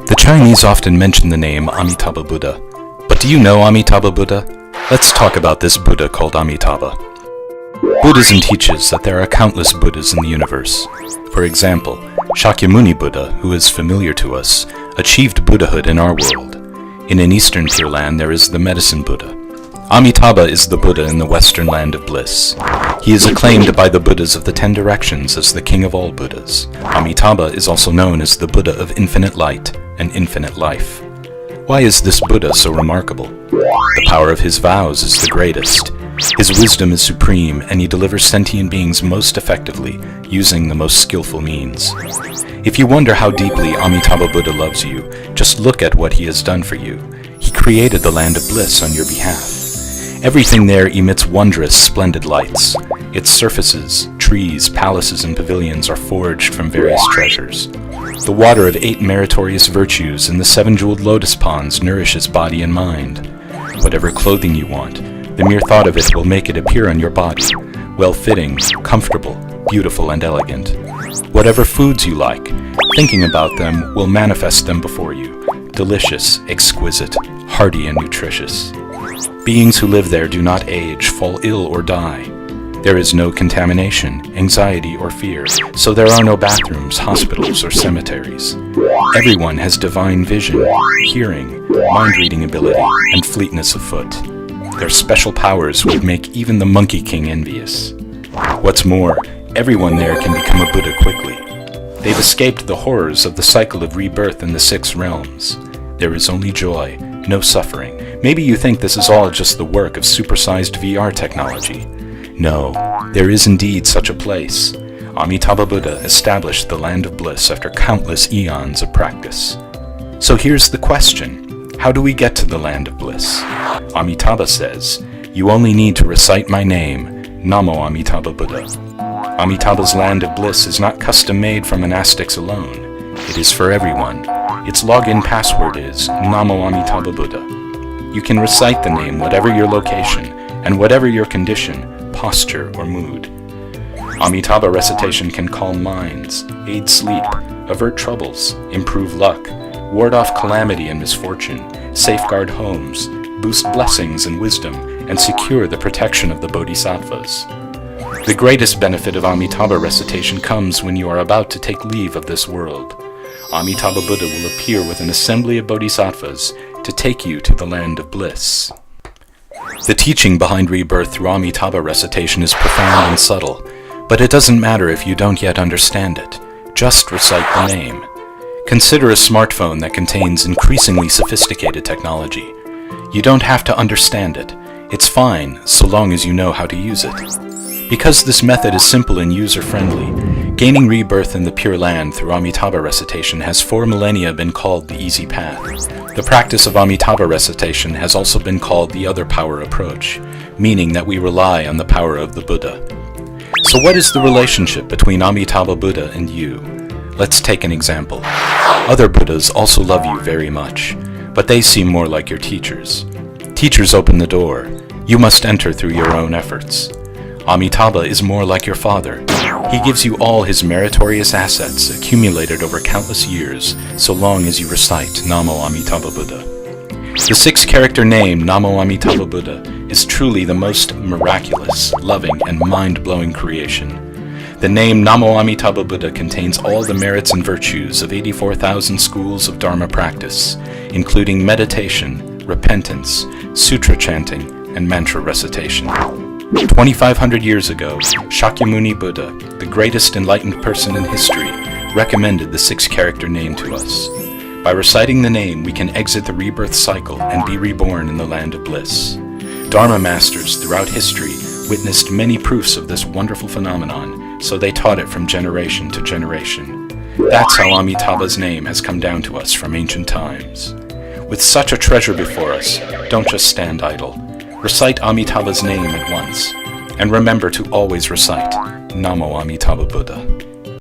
The Chinese often mention the name Amitabha Buddha. But do you know Amitabha Buddha? Let's talk about this Buddha called Amitabha. Buddhism teaches that there are countless Buddhas in the universe. For example, Shakyamuni Buddha, who is familiar to us, achieved Buddhahood in our world. In an Eastern Pure Land there is the Medicine Buddha. Amitabha is the Buddha in the Western Land of Bliss. He is acclaimed by the Buddhas of the 10 directions as the king of all Buddhas. Amitabha is also known as the Buddha of infinite light and infinite life. Why is this Buddha so remarkable? The power of his vows is the greatest. His wisdom is supreme, and he delivers sentient beings most effectively, using the most skillful means. If you wonder how deeply Amitabha Buddha loves you, just look at what he has done for you. He created the land of bliss on your behalf. Everything there emits wondrous, splendid lights. Its surfaces, trees, palaces, and pavilions are forged from various treasures. The water of 8 meritorious virtues in the 7 jeweled lotus ponds nourishes body and mind. Whatever clothing you want, the mere thought of it will make it appear on your body, well-fitting, comfortable, beautiful, and elegant. Whatever foods you like, thinking about them will manifest them before you, delicious, exquisite, hearty, and nutritious. Beings who live there do not age, fall ill, or die. There is no contamination, anxiety, or fear, so there are no bathrooms, hospitals, or cemeteries. Everyone has divine vision, hearing, mind-reading ability, and fleetness of foot. Their special powers would make even the Monkey King envious. What's more, everyone there can become a Buddha quickly. They've escaped the horrors of the cycle of rebirth in the 6 realms. There is only joy, no suffering. Maybe you think this is all just the work of supersized VR technology. No, there is indeed such a place. Amitabha Buddha established the land of bliss after countless eons of practice. So here's the question. How do we get to the land of bliss? Amitabha says, "You only need to recite my name, Namo Amitabha Buddha." Amitabha's land of bliss is not custom-made for monastics alone. It is for everyone. Its login password is Namo Amitabha Buddha. You can recite the name whatever your location and whatever your condition, posture, or mood. Amitabha recitation can calm minds, aid sleep, avert troubles, improve luck, ward off calamity and misfortune, safeguard homes, boost blessings and wisdom, and secure the protection of the bodhisattvas. The greatest benefit of Amitabha recitation comes when you are about to take leave of this world. Amitabha Buddha will appear with an assembly of bodhisattvas to take you to the land of bliss. The teaching behind rebirth through Amitabha recitation is profound and subtle, but it doesn't matter if you don't yet understand it. Just recite the name. Consider a smartphone that contains increasingly sophisticated technology. You don't have to understand it. It's fine, so long as you know how to use it. Because this method is simple and user-friendly, gaining rebirth in the Pure Land through Amitabha recitation has 4 millennia been called the easy path. The practice of Amitabha recitation has also been called the other power approach, meaning that we rely on the power of the Buddha. So what is the relationship between Amitabha Buddha and you? Let's take an example. Other Buddhas also love you very much, but they seem more like your teachers. Teachers open the door. You must enter through your own efforts. Amitabha is more like your father. He gives you all his meritorious assets accumulated over countless years, so long as you recite Namo Amitabha Buddha. The 6-character name Namo Amitabha Buddha is truly the most miraculous, loving, and mind-blowing creation. The name Namo Amitabha Buddha contains all the merits and virtues of 84,000 schools of Dharma practice, including meditation, repentance, sutra chanting, and mantra recitation. 2,500 years ago, Shakyamuni Buddha, the greatest enlightened person in history, recommended the 6-character name to us. By reciting the name, we can exit the rebirth cycle and be reborn in the land of bliss. Dharma masters throughout history witnessed many proofs of this wonderful phenomenon, so they taught it from generation to generation. That's how Amitabha's name has come down to us from ancient times. With such a treasure before us, don't just stand idle. Recite Amitabha's name at once, and remember to always recite Namo Amitabha Buddha.